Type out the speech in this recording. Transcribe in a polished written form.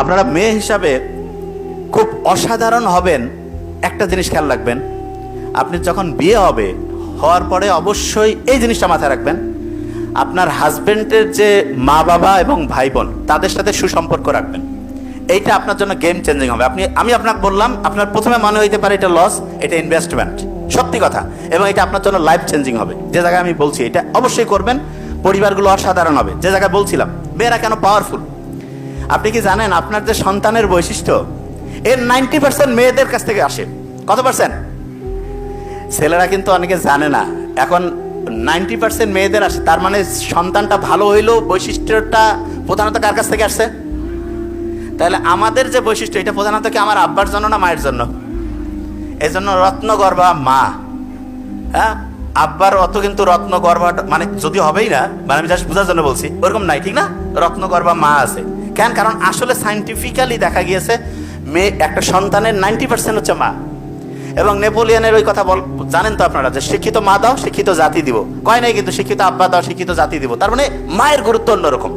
আপনারা মেয়ে হিসাবে খুব অসাধারণ হবেন। একটা জিনিস খেয়াল রাখবেন, আপনি যখন বিয়ে হবে হওয়ার পরে অবশ্যই এই জিনিসটা মাথায় রাখবেন, আপনার হাজবেন্ডের যে মা বাবা এবং ভাই বোন তাদের সাথে সুসম্পর্ক রাখবেন। এইটা আপনার জন্য গেম চেঞ্জিং হবে। আমি আপনাকে বললাম, আপনার প্রথমে মনে হইতে পারে এটা লস, এটা ইনভেস্টমেন্ট, সত্যি কথা, এবং এটা আপনার জন্য লাইফ চেঞ্জিং হবে। যে জায়গায় আমি বলছি এটা অবশ্যই করবেন, পরিবারগুলো অসাধারণ হবে। যে জায়গায় বলছিলাম মেয়েরা কেন পাওয়ারফুল, আপনি কি জানেন আপনার যে সন্তানের বৈশিষ্ট্য এর 90% মেয়েদের কাছ থেকে আসে। কত পার্সেন্ট? ছেলেরা কিন্তু অনেকে জানে না, এখন 90% মেয়েদের আসে। তার মানে সন্তানটা ভালো হইলেও বৈশিষ্ট্যটা প্রধানত কার কাছ থেকে আসছে? তাহলে আমাদের যে বৈশিষ্ট্য এটা প্রধানত কি আমার আব্বার জন্য না মায়ের জন্য? এই জন্য রত্নগর্ভা মা, হ্যাঁ, আব্বার অত কিন্তু রত্নগর্ভা মানে যদি হবেই না, মানে আমি জাস্ট বোঝার জন্য বলছি, ওরকম নাই, ঠিক না? রত্নগর্ভা মা আছে কেন? কারণ আসলে সাইন্টিফিক্যালি দেখা গিয়েছে মেয়ে একটা সন্তানের 90% হচ্ছে মা। এবং নেপোলিয়নের ওই কথা জানেন তো আপনারা, যে শিক্ষিত মা দাও শিক্ষিত জাতি দিব, কয় নাই কিন্তু শিক্ষিত আব্বা দাও শিক্ষিত জাতি দিব। তার মানে মায়ের গুরুত্ব অন্যরকম।